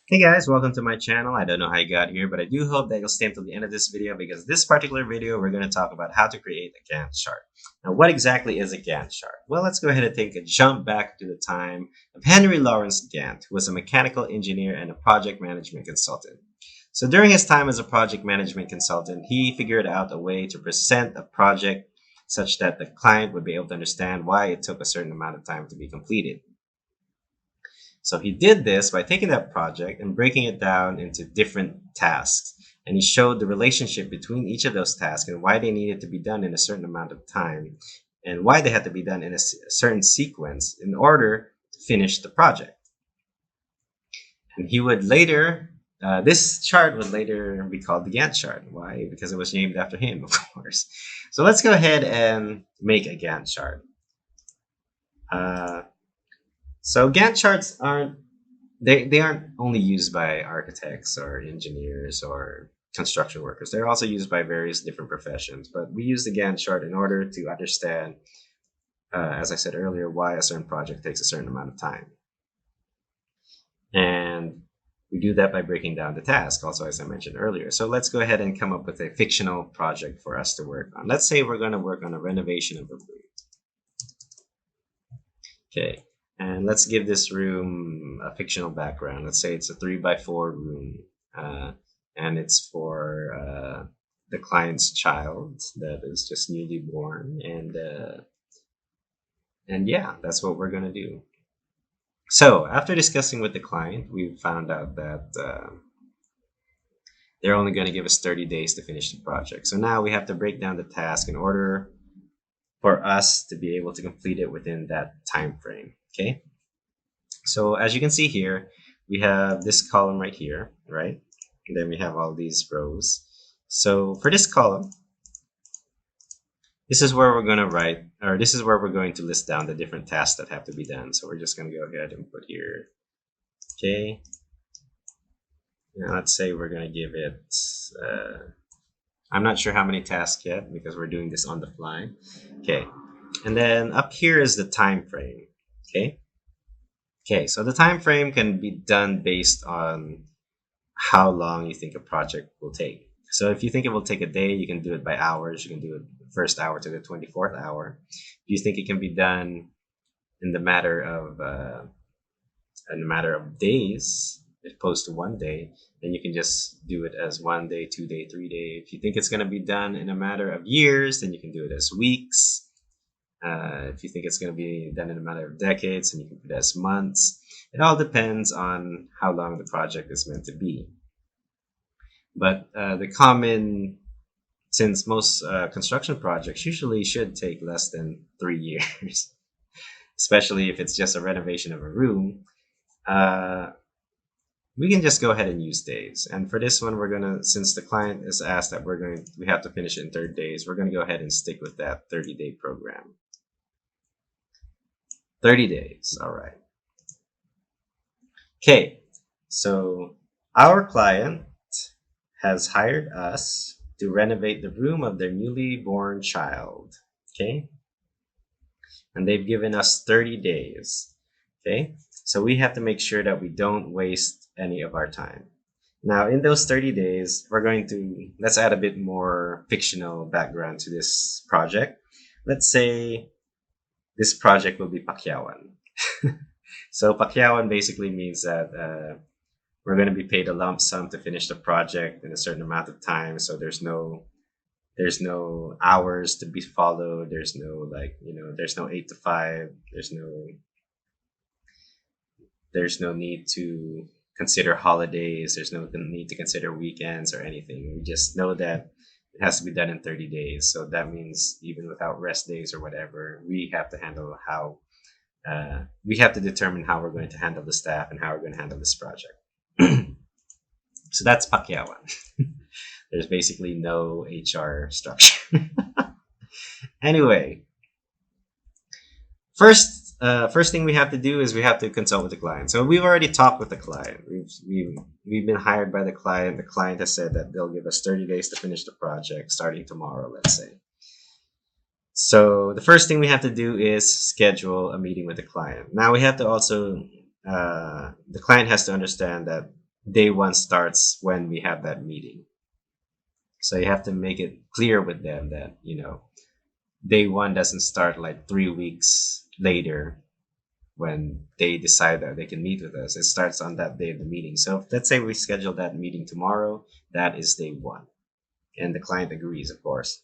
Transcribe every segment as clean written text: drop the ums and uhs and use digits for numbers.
Hey guys, welcome to my channel. I don't know how you got here, but I do hope that you'll stay until the end of this video because this particular video we're going to talk about how to create a Gantt chart. Now, what exactly is a Gantt chart? Well, let's go ahead and take a jump back to the time of Henry Lawrence Gantt, who was a mechanical engineer and a project management consultant. So during his time as a project management consultant, he figured out a way to present a project such that the client would be able to understand why it took a certain amount of time to be completed. So he did this by taking that project and breaking it down into different tasks. And he showed the relationship between each of those tasks and why they needed to be done in a certain amount of time and why they had to be done in a certain sequence in order to finish the project. And he would later, this chart would later be called the Gantt chart. Why? Because it was named after him, of course. So let's go ahead and make a Gantt chart. Uh, So Gantt charts they aren't only used by architects or engineers or construction workers. They're also used by various different professions. But we use the Gantt chart in order to understand, as I said earlier, why a certain project takes a certain amount of time. And we do that by breaking down the task, also as I mentioned earlier. So let's go ahead and come up with a fictional project for us to work on. Let's say we're going to work on a renovation of a room. Okay. And let's give this room a fictional background. Let's say it's a 3x4 room, and it's for the client's child that is just newly born, and yeah, that's what we're gonna do. So after discussing with the client, we found out that they're only going to give us 30 days to finish the project. So now we have to break down the task in order for us to be able to complete it within that time frame. Okay. So as you can see here, we have this column right here, right? And then we have all these rows. So for this column, this is where we're going to write, or this is where we're going to list down the different tasks that have to be done. So we're just going to go ahead and put here, okay. Now let's say we're going to give it, I'm not sure how many tasks yet because we're doing this on the fly. Okay. And then up here is the time frame. Okay. Okay, so the time frame can be done based on how long you think a project will take. So if you think it will take a day, you can do it by hours. You can do it the first hour to the 24th hour. If you think it can be done in the matter of days, as opposed to one day, then you can just do it as 1 day, 2 day, 3 day. If you think it's going to be done in a matter of years, then you can do it as weeks. If you think it's going to be done in a matter of decades, and you can put it as months. It all depends on how long the project is meant to be. But since most construction projects usually should take less than 3 years, especially if it's just a renovation of a room, we can just go ahead and use days. And for this one, since the client has asked that we have to finish it in 30 days, we're gonna go ahead and stick with that 30-day program. 30 days, all right. Okay, so our client has hired us to renovate the room of their newly born child, okay? And they've given us 30 days, okay? So we have to make sure that we don't waste any of our time. Now, in those 30 days, let's add a bit more fictional background to this project. Let's say this project will be Pakyawan. So Pakyawan basically means that we're going to be paid a lump sum to finish the project in a certain amount of time. So there's no hours to be followed. There's no there's no 8 to 5. There's no need to consider holidays. There's no need to consider weekends or anything. We just know that it has to be done in 30 days. So that means even without rest days or whatever, we have to determine how we're going to handle the staff and how we're going to handle this project. So that's Pakyawan. There's basically no HR structure. Anyway, first thing we have to do is we have to consult with the client. So we've already talked with the client. We've been hired by the client. The client has said that they'll give us 30 days to finish the project starting tomorrow, let's say. So the first thing we have to do is schedule a meeting with the client. Now we have to also the client has to understand that day one starts when we have that meeting. So you have to make it clear with them that, day one doesn't start like 3 weeks later when they decide that they can meet with us. It starts on that day of the meeting. So let's say we schedule that meeting tomorrow, that is day one. And the client agrees, of course.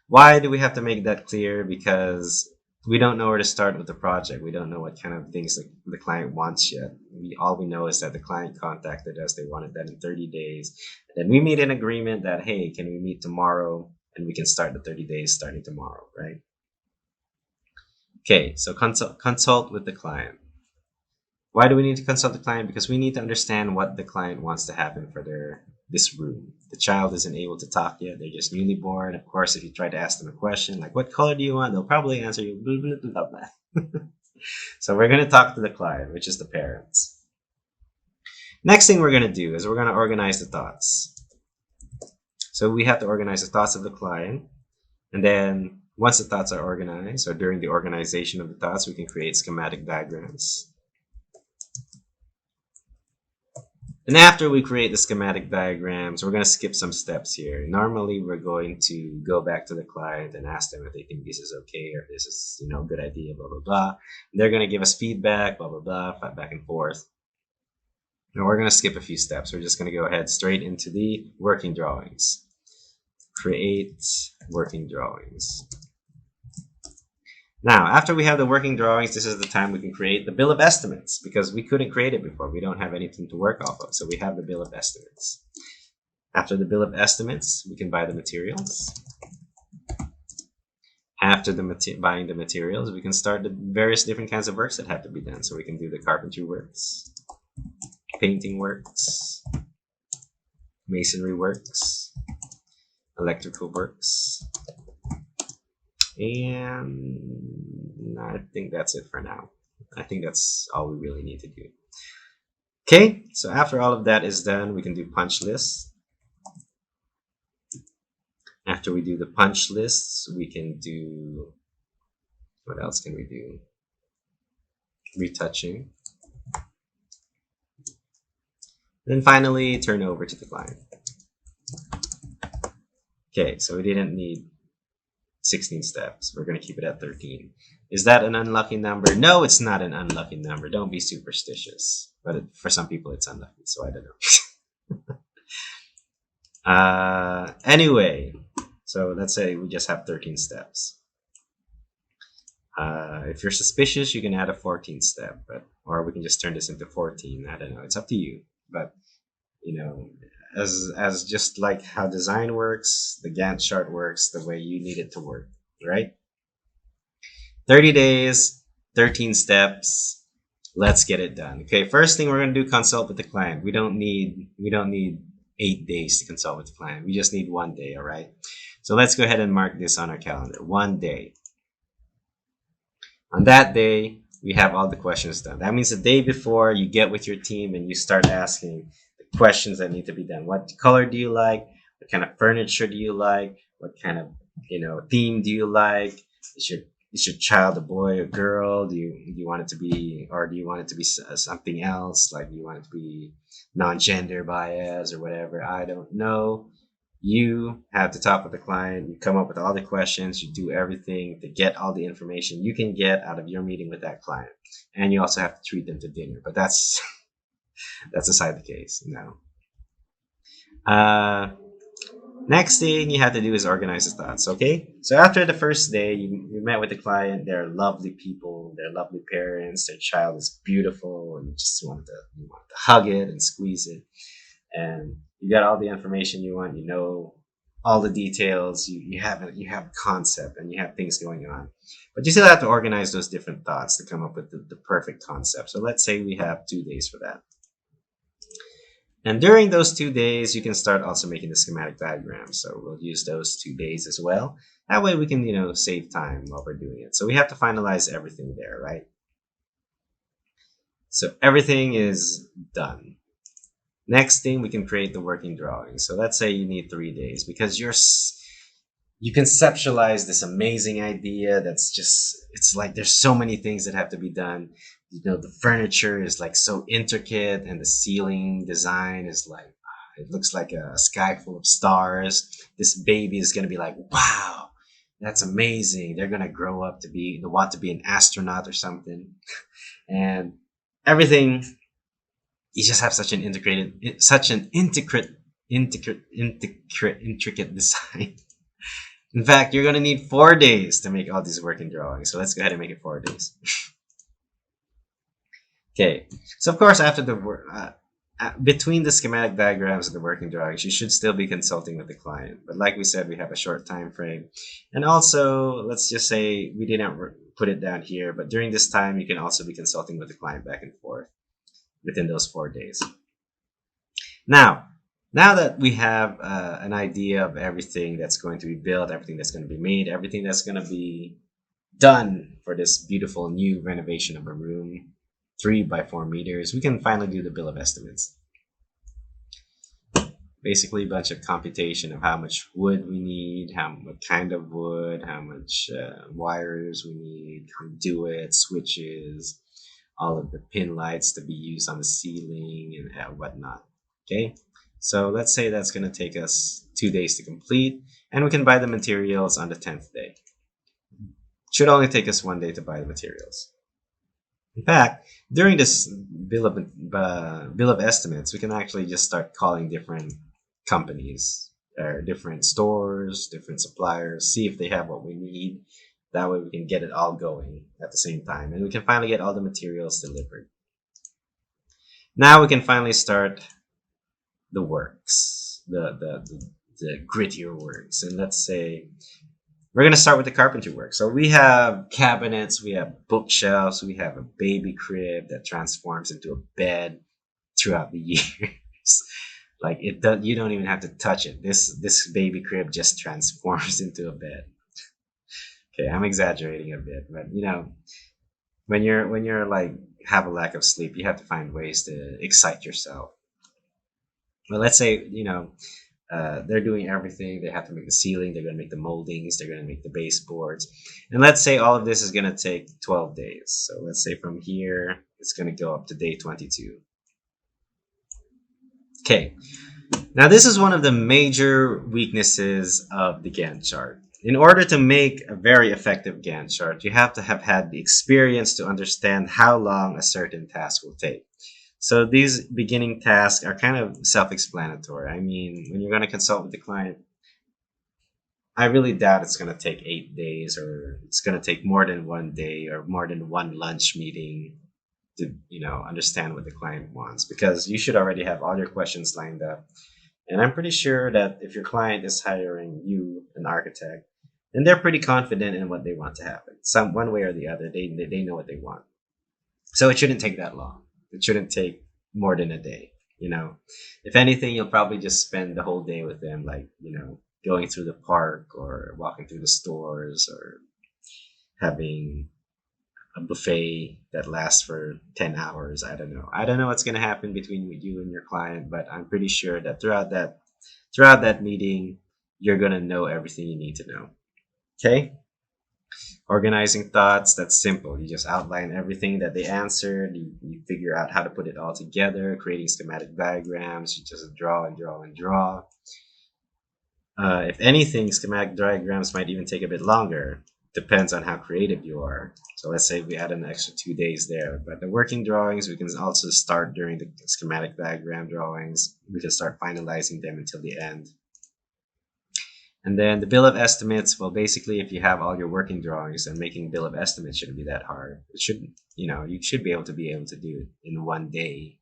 Why do we have to make that clear? Because we don't know where to start with the project. We don't know what kind of things the client wants yet. All we know is that the client contacted us. They wanted that in 30 days. And then we made an agreement that, hey, can we meet tomorrow? And we can start the 30 days starting tomorrow, right? Okay, so consult with the client. Why do we need to consult the client? Because we need to understand what the client wants to happen for this room. The child isn't able to talk yet. They're just newly born. Of course, if you try to ask them a question like, what color do you want? They'll probably answer you, blah, blah, blah, blah. So we're going to talk to the client, which is the parents. Next thing we're going to do is we're going to organize the thoughts. So we have to organize the thoughts of the client. And then once the thoughts are organized, or during the organization of the thoughts, we can create schematic diagrams. And after we create the schematic diagrams, we're going to skip some steps here. Normally, we're going to go back to the client and ask them if they think this is okay or if this is, a good idea, blah, blah, blah. And they're going to give us feedback, blah, blah, blah, back and forth. And we're going to skip a few steps. We're just going to go ahead straight into the working drawings. Create working drawings. Now, after we have the working drawings, this is the time we can create the bill of estimates because we couldn't create it before. We don't have anything to work off of, so we have the bill of estimates. After the bill of estimates, we can buy the materials. After buying the materials, we can start the various different kinds of works that have to be done. So we can do the carpentry works, painting works, masonry works, electrical works, and I think that's it for now. I think that's all we really need to do. Okay, so after all of that is done, we can do punch lists. After we do the punch lists, we can do, what else can we do? Retouching. Then finally, turn over to the client. Okay, so we didn't need 16 steps. We're going to keep it at 13. Is that an unlucky number? No, it's not an unlucky number. Don't be superstitious. But for some people, it's unlucky, so I don't know. Anyway, so let's say we just have 13 steps. If you're suspicious, you can add a 14th step, or we can just turn this into 14. I don't know. It's up to you. But, as just like how design works, the Gantt chart works the way you need it to work, right? 30 days, 13 steps. Let's get it done. Okay, first thing we're going to do, consult with the client. We don't need 8 days to consult with the client. We just need 1 day, all right? So let's go ahead and mark this on our calendar. 1 day. On that day, we have all the questions done. That means the day before, you get with your team and you start asking the questions that need to be done. What color do you like? What kind of furniture do you like? What kind of theme do you like? Is your child a boy or girl? Do you want it to be, or do you want it to be something else? Like, do you want it to be non-gender bias or whatever? I don't know. You have to talk with the client. You come up with all the questions. You do everything to get all the information you can get out of your meeting with that client. And you also have to treat them to dinner. But that's aside the case. Next thing you have to do is organize the thoughts. Okay. So after the first day, you met with the client. They're lovely people. They're lovely parents. Their child is beautiful, and you just want to hug it and squeeze it. And you got all the information you want, all the details, you have a concept and you have things going on. But you still have to organize those different thoughts to come up with the perfect concept. So let's say we have 2 days for that. And during those 2 days, you can start also making the schematic diagram. So we'll use those 2 days as well. That way we can, save time while we're doing it. So we have to finalize everything there, right? So everything is done. Next thing, we can create the working drawing. So let's say you need 3 days because you conceptualize this amazing idea it's like there's so many things that have to be done. The furniture is like so intricate, and the ceiling design is like it looks like a sky full of stars. This baby is gonna be like, wow, that's amazing. They're gonna grow up to be, they want to be an astronaut or something, and everything. You just have such an intricate design. In fact, you're gonna need 4 days to make all these working drawings. So let's go ahead and make it 4 days. Okay. So of course, after the work, between the schematic diagrams and the working drawings, you should still be consulting with the client. But like we said, we have a short time frame, and also let's just say we didn't put it down here, but during this time, you can also be consulting with the client back and forth within those 4 days. Now, now that we have an idea of everything that's going to be built, everything that's going to be made, everything that's going to be done for this beautiful new renovation of a room, 3 by 4 meters, we can finally do the bill of estimates. Basically, a bunch of computation of how much wood we need, what kind of wood, how much wires we need, conduits, switches, all of the pin lights to be used on the ceiling and whatnot. Okay, so let's say that's going to take us 2 days to complete, and we can buy the materials on the 10th day. Should only take us 1 day to buy the materials. In fact, during this bill of estimates, we can actually just start calling different companies, or different stores, different suppliers, see if they have what we need. That way we can get it all going at the same time, and we can finally get all the materials delivered. Now we can finally start the works, the grittier works. And let's say we're going to start with the carpentry work. So we have cabinets, we have bookshelves, we have a baby crib that transforms into a bed throughout the years. Like you don't even have to touch it. This baby crib just transforms into a bed. Okay, I'm exaggerating a bit, but when you're like have a lack of sleep, you have to find ways to excite yourself. Well, let's say they're doing everything. They have to make the ceiling. They're going to make the moldings. They're going to make the baseboards. And let's say all of this is going to take 12 days. So let's say from here, it's going to go up to day 22. Okay. Now, this is one of the major weaknesses of the Gantt chart. In order to make a very effective Gantt chart, you have to have had the experience to understand how long a certain task will take. So these beginning tasks are kind of self-explanatory. I mean, when you're going to consult with the client, I really doubt it's going to take 8 days, or it's going to take more than 1 day or more than one lunch meeting to, understand what the client wants, because you should already have all your questions lined up. And I'm pretty sure that if your client is hiring you, an architect, then they're pretty confident in what they want to happen. One way or the other, they know what they want. So it shouldn't take that long. It shouldn't take more than a day. If anything, you'll probably just spend the whole day with them, like, going through the park or walking through the stores or having a buffet that lasts for 10 hours. I don't know. I don't know what's going to happen between you and your client, but I'm pretty sure that throughout that meeting, you're going to know everything you need to know. Okay? Organizing thoughts, that's simple. You just outline everything that they answered. You figure out how to put it all together. Creating schematic diagrams, you just draw and draw and draw. If anything, schematic diagrams might even take a bit longer. Depends on how creative you are. So let's say we add an extra 2 days there. But the working drawings, we can also start during the schematic diagram drawings. We can start finalizing them until the end. And then the bill of estimates, well, basically, if you have all your working drawings, then making bill of estimates shouldn't be that hard. It shouldn't, you should be able to do it in 1 day.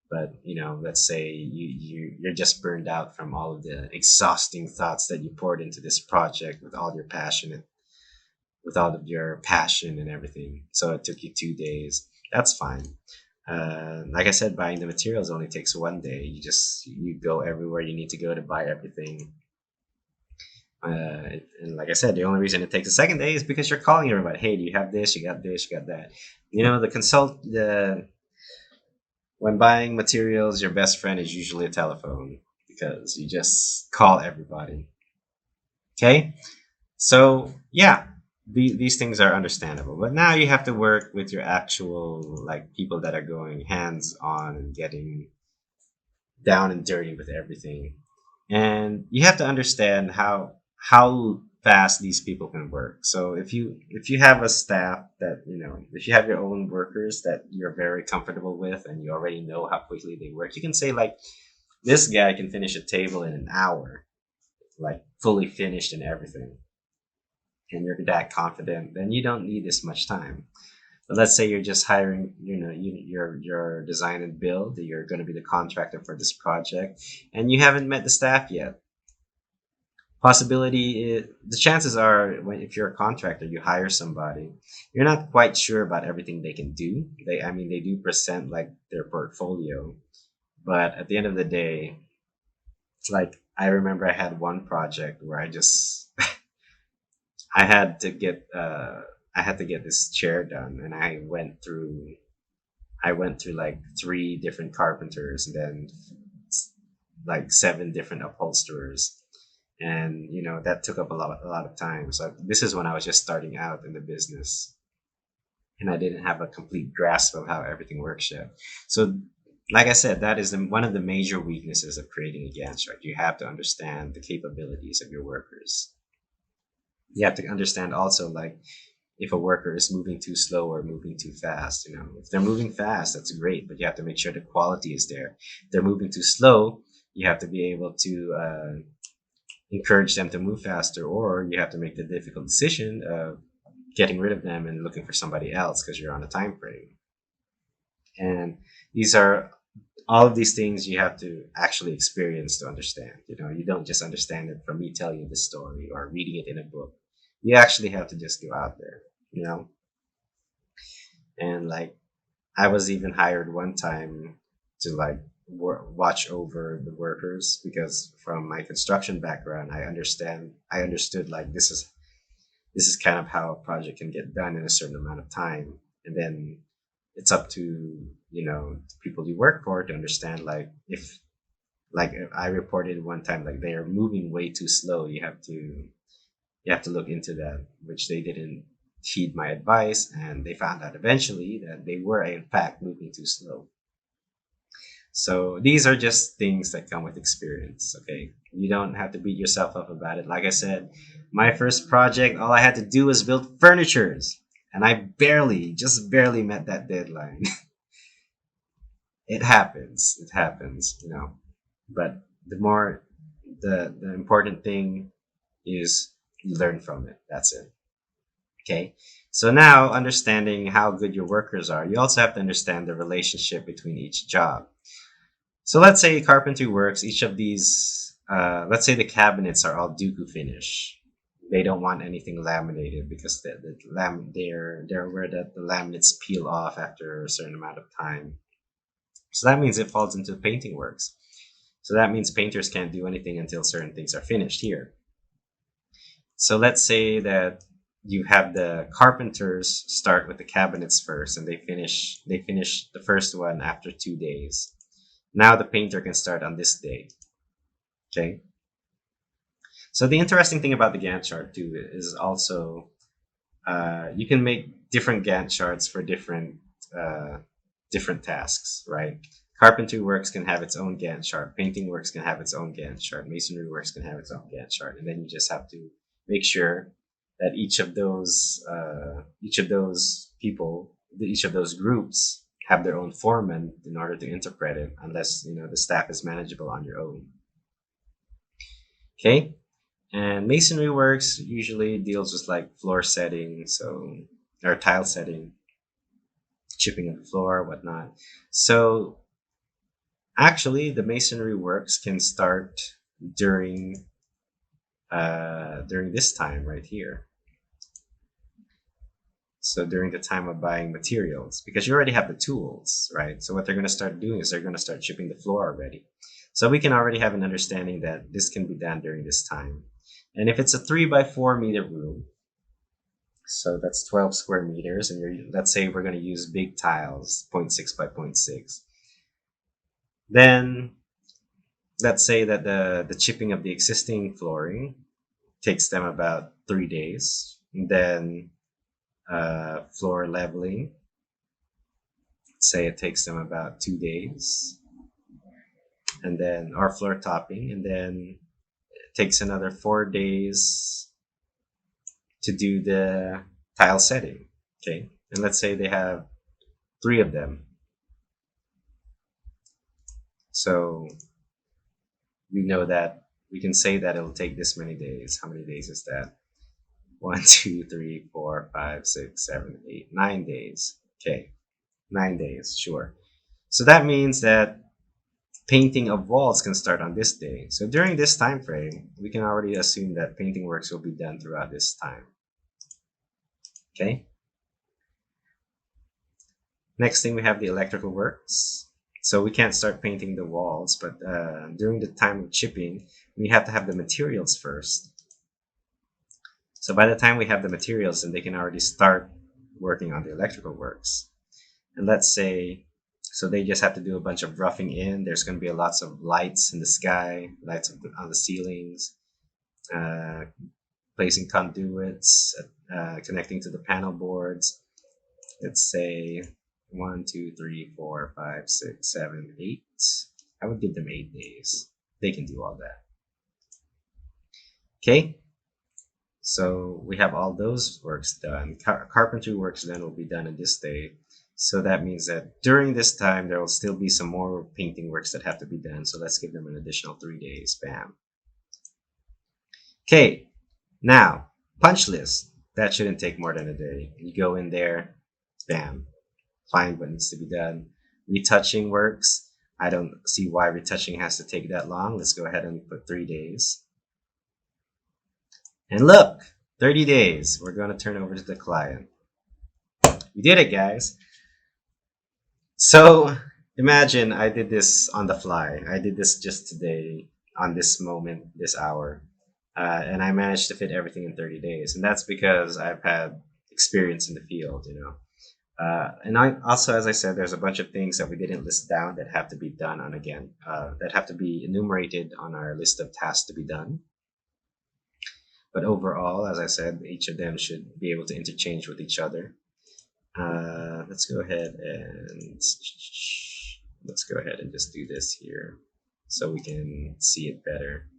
But, let's say you're just burned out from all of the exhausting thoughts that you poured into this project with all of your passion and everything. So it took you 2 days. That's fine. Like I said, buying the materials only takes 1 day. You go everywhere you need to go to buy everything. And like I said, the only reason it takes a second day is because you're calling everybody. Hey, do you have this? You got this? You got that? When buying materials, your best friend is usually a telephone, because you just call everybody. Okay, so yeah, these things are understandable. But now you have to work with your actual like people that are going hands on and getting down and dirty with everything. And you have to understand how fast these people can work. So if you have a staff that, if you have your own workers that you're very comfortable with and you already know how quickly they work, you can say like this guy can finish a table in an hour, like fully finished and everything. And you're that confident, then you don't need this much time. But let's say you're just hiring, you're design and build, you're going to be the contractor for this project, and you haven't met the staff yet. The chances are, if you're a contractor, you hire somebody, you're not quite sure about everything they can do. I mean, they do present like their portfolio, but at the end of the day, it's like I remember I had one project where I had to get this chair done, and I went through like three different carpenters and then like seven different upholsterers, and that took up a lot of time. So this is when I was just starting out in the business, and I didn't have a complete grasp of how everything works yet. So, like I said, that is one of the major weaknesses of creating a Gantt chart. You have to understand the capabilities of your workers. You have to understand also like if a worker is moving too slow or moving too fast. If they're moving fast, that's great, but you have to make sure the quality is there. If they're moving too slow, you have to be able to encourage them to move faster, or you have to make the difficult decision of getting rid of them and looking for somebody else because you're on a time frame. And these are all of these things you have to actually experience to understand. You don't just understand it from me telling you the story or reading it in a book. You actually have to just go out there, you know. And like I was even hired one time to like watch over the workers because from my construction background, I understood like this is kind of how a project can get done in a certain amount of time, and then it's up to the people you work for to understand if I reported one time like they are moving way too slow. You have to look into that, which they didn't heed my advice, and they found out eventually that they were in fact moving too slow. So these are just things that come with experience. Okay, you don't have to beat yourself up about it. Like I said, my first project, all I had to do was build furnitures, and I just barely met that deadline. It happens. It happens. But the important thing is you learn from it. That's it. Okay. So now understanding how good your workers are, you also have to understand the relationship between each job. So let's say carpentry works, each of these, let's say the cabinets are all Duku finish. They don't want anything laminated because they're aware that the laminates peel off after a certain amount of time. So that means it falls into painting works. So that means painters can't do anything until certain things are finished here. So let's say that you have the carpenters start with the cabinets first, and they finish the first one after 2 days. Now the painter can start on this day. Okay. So the interesting thing about the Gantt chart too is also you can make different Gantt charts for different tasks, right? Carpentry works can have its own Gantt chart. Painting works can have its own Gantt chart. Masonry works can have its own Gantt chart, and then you just have to make sure that each of those groups have their own foreman in order to interpret it, unless the staff is manageable on your own. Okay, and masonry works usually deals with like floor setting, or tile setting, chipping of the floor, whatnot. So actually, the masonry works can start during during this time right here. So during the time of buying materials, because you already have the tools, right? So what they're going to start doing is they're going to start chipping the floor already. So we can already have an understanding that this can be done during this time. And if it's a 3 by 4 meter room, so that's 12 square meters, and let's say we're going to use big tiles, 0.6 by 0.6. Then let's say that the chipping of the existing flooring takes them about 3 days. And then floor leveling. Say it takes them about 2 days, and then or floor topping, and then it takes another 4 days to do the tile setting. Okay, and let's say they have three of them, so we know that we can say that it'll take this many days. How many days is that? 1, 2, 3, 4, 5, 6, 7, 8, 9 days. Okay, 9 days, sure. So that means that painting of walls can start on this day. So during this time frame, we can already assume that painting works will be done throughout this time. Okay. Next thing we have the electrical works. So we can't start painting the walls, but during the time of chipping, we have to have the materials first. So by the time we have the materials, then they can already start working on the electrical works. And let's say, so they just have to do a bunch of roughing in. There's going to be lots of lights in the sky, lights on the ceilings, uh, placing conduits, connecting to the panel boards. Let's say 1, 2, 3, 4, 5, 6, 7, 8. I would give them 8 days. They can do all that. Okay. So we have all those works done. Carpentry works then will be done in this day. So that means that during this time, there will still be some more painting works that have to be done. So let's give them an additional 3 days. Bam. Okay. Now, punch list. That shouldn't take more than a day. You go in there, bam. Find what needs to be done. Retouching works. I don't see why retouching has to take that long. Let's go ahead and put 3 days. And look, 30 days. We're going to turn over to the client. We did it, guys. So imagine I did this on the fly. I did this just today, on this moment, this hour. And I managed to fit everything in 30 days. And that's because I've had experience in the field, you know. And I also, as I said, there's a bunch of things that we didn't list down that have to be done on again, that have to be enumerated on our list of tasks to be done. But overall, as I said, each of them should be able to interchange with each other. Let's go ahead and just do this here so we can see it better.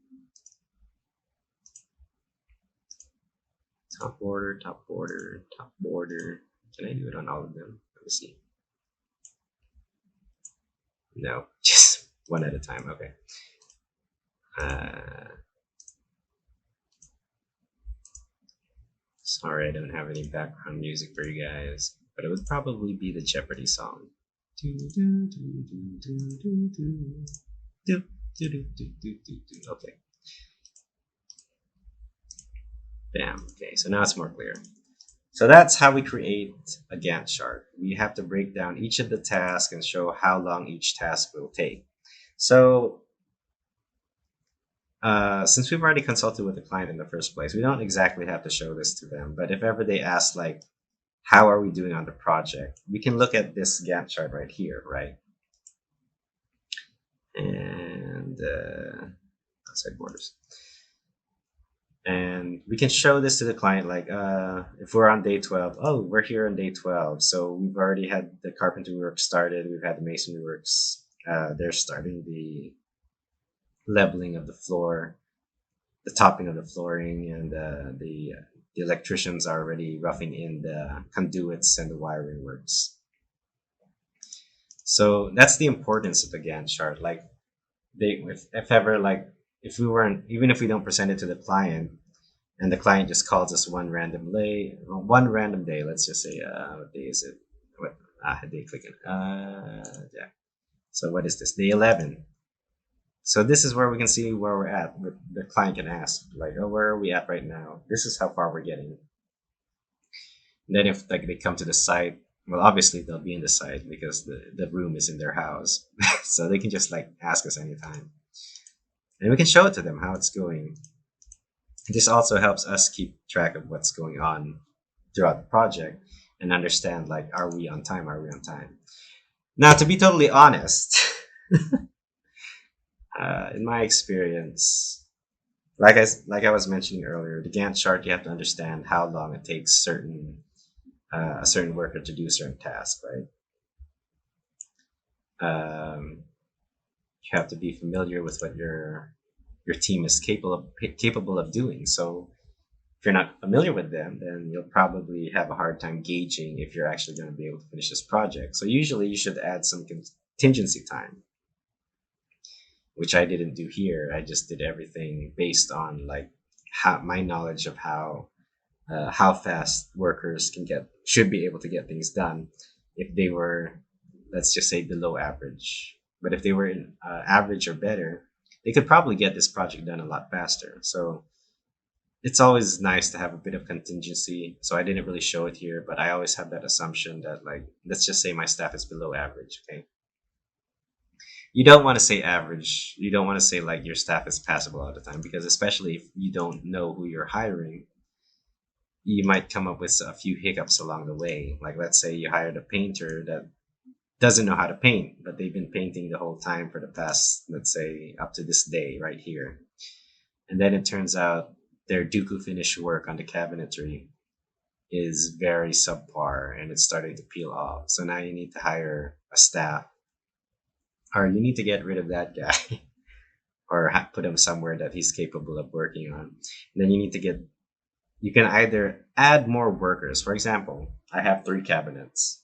Top border, top border, top border. Can I do it on all of them? Let me see. No, just one at a time. Okay. Sorry, I don't have any background music for you guys, but it would probably be the Jeopardy song. Okay. Bam. Okay, so now it's more clear. So that's how we create a Gantt chart. We have to break down each of the tasks and show how long each task will take. So since we've already consulted with the client in the first place, we don't exactly have to show this to them. But if ever they ask, like, how are we doing on the project, we can look at this Gantt chart right here, right? And outside borders. And we can show this to the client, like, if we're on day 12, oh, we're here on day 12. So we've already had the carpentry work started. We've had the masonry works. They're starting the leveling of the floor, the topping of the flooring, and the electricians are already roughing in the conduits and the wiring works. So that's the importance of the Gantt chart. Like, if ever, like, if we weren't, even if we don't present it to the client, and the client just calls us one random day, let's just say, what day is it? What day clicking? Yeah. So what is this? Day 11. So this is where we can see where we're at. The client can ask, like, oh, where are we at right now? This is how far we're getting. And then if, like, they come to the site, well, obviously they'll be in the site because the room is in their house. So they can just, like, ask us anytime. And we can show it to them how it's going. This also helps us keep track of what's going on throughout the project and understand, like, are we on time? Are we on time? Now, to be totally honest, in my experience, like I was mentioning earlier, the Gantt chart, you have to understand how long it takes a certain worker to do a certain task, right? You have to be familiar with what your team is capable of doing. So if you're not familiar with them, then you'll probably have a hard time gauging if you're actually going to be able to finish this project. So usually you should add some contingency time, which I didn't do here. I just did everything based on like my knowledge of how fast workers should be able to get things done if they were, let's just say, below average. But if they were in average or better, they could probably get this project done a lot faster. So it's always nice to have a bit of contingency. So I didn't really show it here, but I always have that assumption that, like, let's just say my staff is below average. Okay, you don't want to say average. You don't want to say like your staff is passable all the time, because especially if you don't know who you're hiring, you might come up with a few hiccups along the way. Like, let's say you hired a painter that doesn't know how to paint, but they've been painting the whole time for the past, let's say, up to this day right here. And then it turns out their Dooku finish work on the cabinetry is very subpar and it's starting to peel off. So now you need to hire a staff, or you need to get rid of that guy or put him somewhere that he's capable of working on. And then you can either add more workers. For example, I have 3 cabinets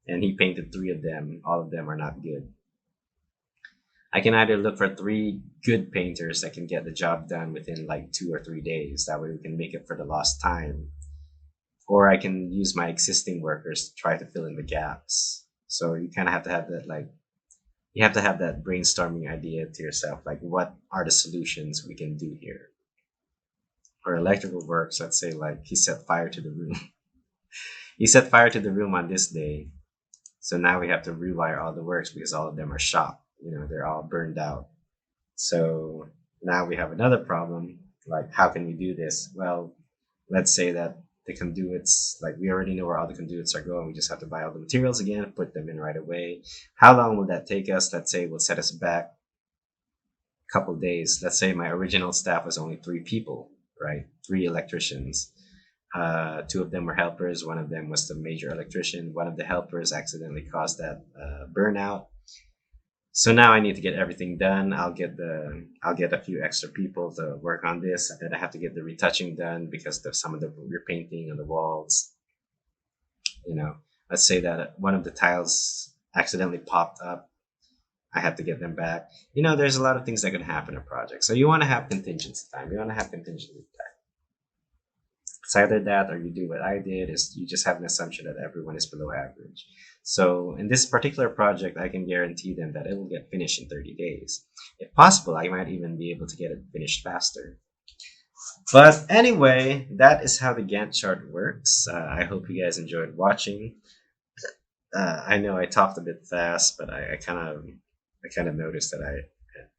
and he painted 3 of them. All of them are not good. I can either look for 3 good painters that can get the job done within like 2 or 3 days. That way we can make it for the lost time. Or I can use my existing workers to try to fill in the gaps. So you kind of have to have that, like, you have to have that brainstorming idea to yourself, like, what are the solutions we can do here? For electrical works, let's say like he set fire to the room. He set fire to the room on this day. So now we have to rewire all the works because all of them are shot. They're all burned out. So now we have another problem. Like, how can we do this? Well, let's say that the conduits, like, we already know where all the conduits are going. We just have to buy all the materials again, put them in right away. How long will that take us? Let's say it will set us back a couple of days. Let's say my original staff was only 3 people, right? 3 electricians. 2 of them were helpers. One of them was the major electrician. One of the helpers accidentally caused that burnout. So now I need to get everything done. I'll get a few extra people to work on this, and then I have to get the retouching done because some of the repainting on the walls. Let's say that one of the tiles accidentally popped up. I have to get them back. There's a lot of things that can happen in a project. So you want to have contingency time. You want to have contingency time. It's either that or you do what I did, is you just have an assumption that everyone is below average. So in this particular project, I can guarantee them that it will get finished in 30 days. If possible, I might even be able to get it finished faster. But anyway, that is how the Gantt chart works. I hope you guys enjoyed watching. I know I talked a bit fast, but I kind of noticed that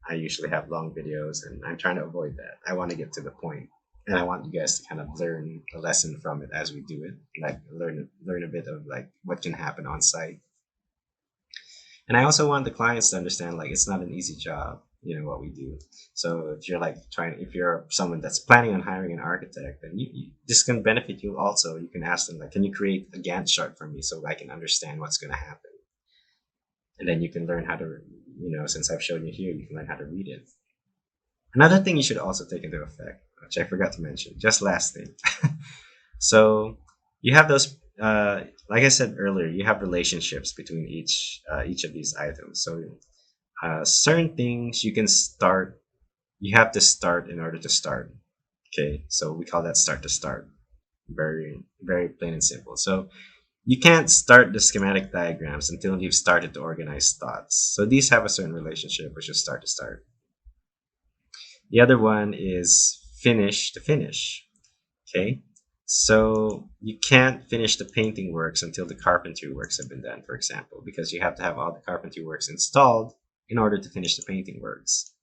I usually have long videos, and I'm trying to avoid that. I want to get to the point. And I want you guys to kind of learn a lesson from it as we do it, like learn a bit of like what can happen on site. And I also want the clients to understand, like, it's not an easy job, what we do. So if you're someone that's planning on hiring an architect, then this can benefit you also. You can ask them, like, can you create a Gantt chart for me so I can understand what's going to happen? And then you can learn how to, since I've shown you here, you can learn how to read it. Another thing you should also take into effect, which I forgot to mention, just last thing. So you have those, like I said earlier, you have relationships between each of these items. So certain things you have to start in order to start. Okay, so we call that start to start. Very, very plain and simple. So you can't start the schematic diagrams until you've started to organize thoughts. So these have a certain relationship, which is start to start. The other one is finish to finish. Okay, so you can't finish the painting works until the carpentry works have been done, for example, because you have to have all the carpentry works installed in order to finish the painting works.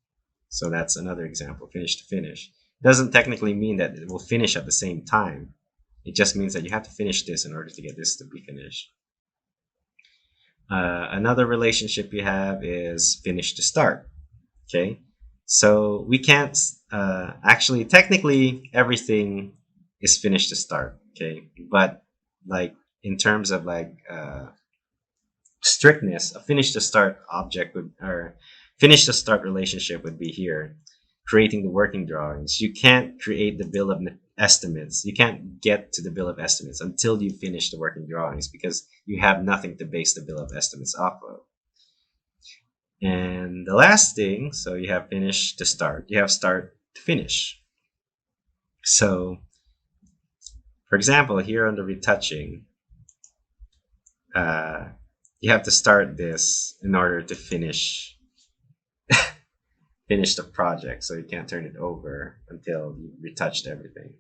So that's another example, finish to finish. Doesn't technically mean that it will finish at the same time. It just means that you have to finish this in order to get this to be finished. Another relationship you have is finish to start. Okay, so we can't actually, technically, everything is finished to start. Okay, but like in terms of like strictness, a finish to start object would or finish to start relationship would be here, creating the working drawings. You can't create the bill of estimates. You can't get to the bill of estimates until you finish the working drawings because you have nothing to base the bill of estimates off of. And the last thing, so you have finish to start, you have start to finish. So, for example, here on the retouching, uh, you have to start this in order to finish the project. So you can't turn it over until you retouched everything.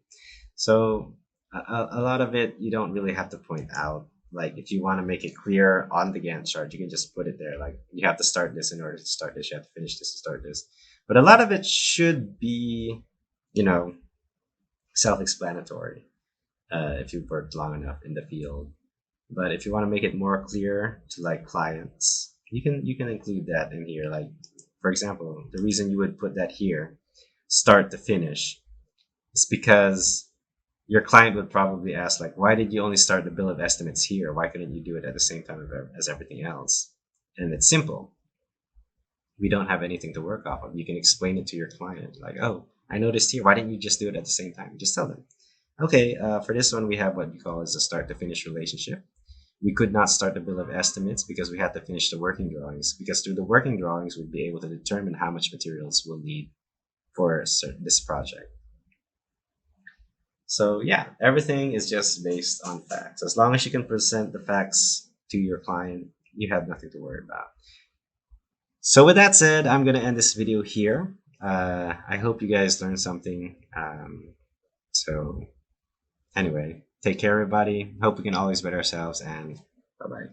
So a lot of it you don't really have to point out. Like if you want to make it clear on the Gantt chart, you can just put it there. Like you have to start this in order to start this. You have to finish this to start this. But a lot of it should be, you know, self-explanatory if you've worked long enough in the field. But if you want to make it more clear to like clients, you can include that in here. Like for example, the reason you would put that here, start to finish, is because your client would probably ask like, why did you only start the bill of estimates here? Why couldn't you do it at the same time as everything else? And it's simple. We don't have anything to work off of. You can explain it to your client like, oh, I noticed here. Why didn't you just do it at the same time? Just tell them. Okay, for this one, we have what you call as a start to finish relationship. We could not start the bill of estimates because we had to finish the working drawings, because through the working drawings, we'd be able to determine how much materials we'll need for this project. So yeah, everything is just based on facts. As long as you can present the facts to your client, you have nothing to worry about. So with that said, I'm going to end this video here. I hope you guys learned something. So anyway, take care, everybody. Hope we can always better ourselves, and bye bye.